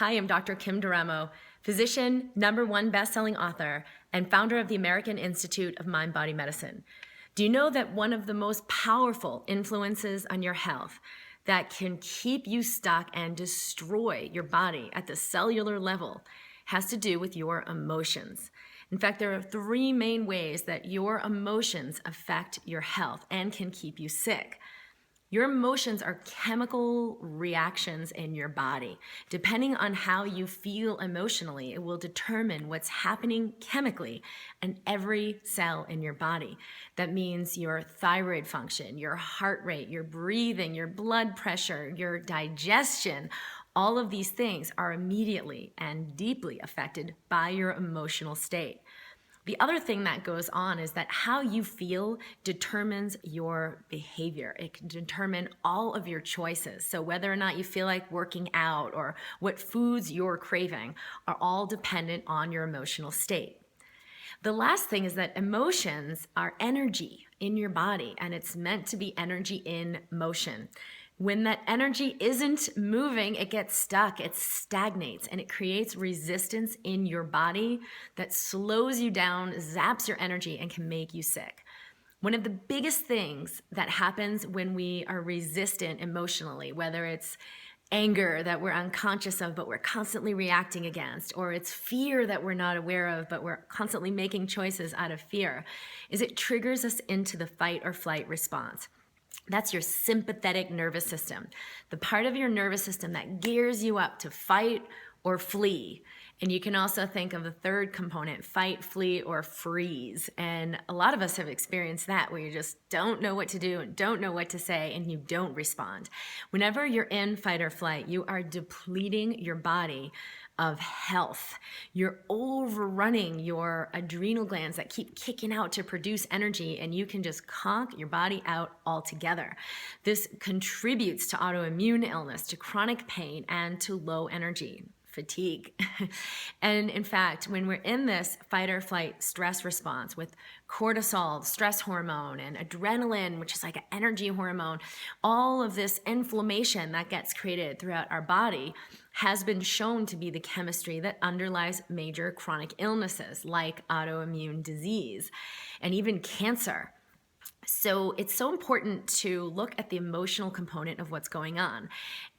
Hi, I'm Dr. Kim Duramo, physician, #1 best-selling author, and founder of the American Institute of Mind-Body Medicine. Do you know that one of the most powerful influences on your health that can keep you stuck and destroy your body at the cellular level has to do with your emotions? In fact, there are 3 main ways that your emotions affect your health and can keep you sick. Your emotions are chemical reactions in your body. Depending on how you feel emotionally, it will determine what's happening chemically in every cell in your body. That means your thyroid function, your heart rate, your breathing, your blood pressure, your digestion. All of these things are immediately and deeply affected by your emotional state. The other thing that goes on is that how you feel determines your behavior. It can determine all of your choices. So whether or not you feel like working out or what foods you're craving are all dependent on your emotional state. The last thing is that emotions are energy in your body, and it's meant to be energy in motion. When that energy isn't moving, it gets stuck, it stagnates, and it creates resistance in your body that slows you down, zaps your energy, and can make you sick. One of the biggest things that happens when we are resistant emotionally, whether it's anger that we're unconscious of but we're constantly reacting against, or it's fear that we're not aware of but we're constantly making choices out of fear, is it triggers us into the fight or flight response. That's your sympathetic nervous system, the part of your nervous system that gears you up to fight or flee. And you can also think of the third component, fight, flee, or freeze. And a lot of us have experienced that, where you just don't know what to do and don't know what to say, and you don't respond. Whenever you're in fight or flight, you are depleting your body of health. You're overrunning your adrenal glands that keep kicking out to produce energy, and you can just conk your body out altogether. This contributes to autoimmune illness, to chronic pain, and to low energy, fatigue. And in fact, when we're in this fight or flight stress response with cortisol, stress hormone, and adrenaline, which is like an energy hormone, all of this inflammation that gets created throughout our body has been shown to be the chemistry that underlies major chronic illnesses like autoimmune disease and even cancer. So it's so important to look at the emotional component of what's going on.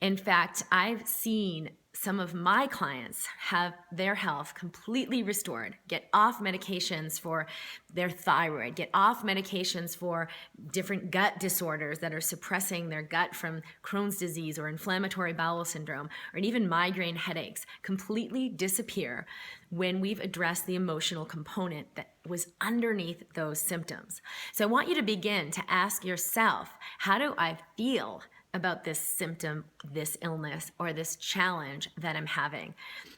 In fact, I've seen some of my clients have their health completely restored, get off medications for their thyroid, get off medications for different gut disorders that are suppressing their gut from Crohn's disease or inflammatory bowel syndrome, or even migraine headaches, completely disappear when we've addressed the emotional component that was underneath those symptoms. So I want you to begin to ask yourself, how do I feel about this symptom, this illness, or this challenge that I'm having?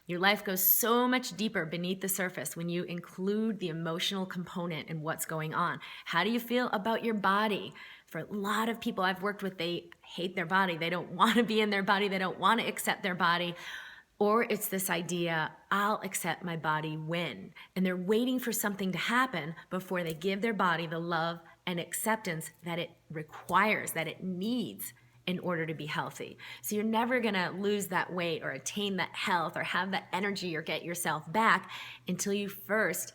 Your life goes so much deeper beneath the surface when you include the emotional component in what's going on. How do you feel about your body? For a lot of people I've worked with, they hate their body. They don't want to be in their body. They don't want to accept their body. Or it's this idea, I'll accept my body when. And they're waiting for something to happen before they give their body the love and acceptance that it requires, that it needs in order to be healthy. So you're never gonna lose that weight or attain that health or have that energy or get yourself back until you first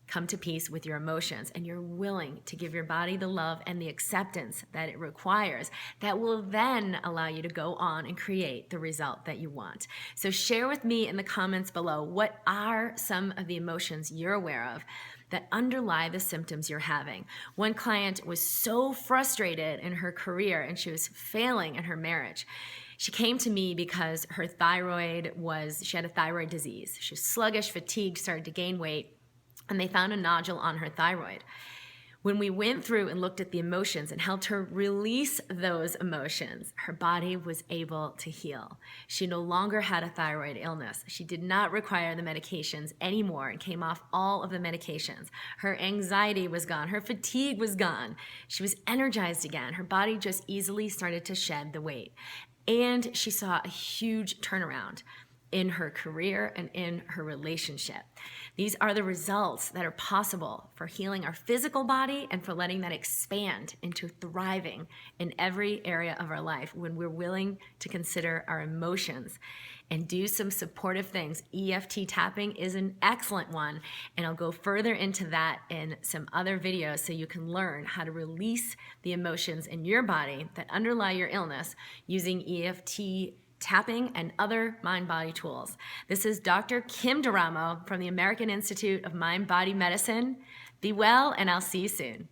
come to peace with your emotions and you're willing to give your body the love and the acceptance that it requires. That will then allow you to go on and create the result that you want. So share with me in the comments below, what are some of the emotions you're aware of that underlie the symptoms you're having? One client was so frustrated in her career and she was failing in her marriage. She came to me because she had a thyroid disease. She was sluggish, fatigued, started to gain weight, and they found a nodule on her thyroid. When we went through and looked at the emotions and helped her release those emotions, her body was able to heal. She no longer had a thyroid illness. She did not require the medications anymore and came off all of the medications. Her anxiety was gone. Her fatigue was gone. She was energized again. Her body just easily started to shed the weight. And she saw a huge turnaround. in her career and in her relationship. These are the results that are possible for healing our physical body and for letting that expand into thriving in every area of our life when we're willing to consider our emotions and do some supportive things. EFT tapping is an excellent one, and I'll go further into that in some other videos so you can learn how to release the emotions in your body that underlie your illness using EFT tapping and other mind-body tools. This is Dr. Kim Duramo from the American Institute of Mind-Body Medicine. Be well, and I'll see you soon.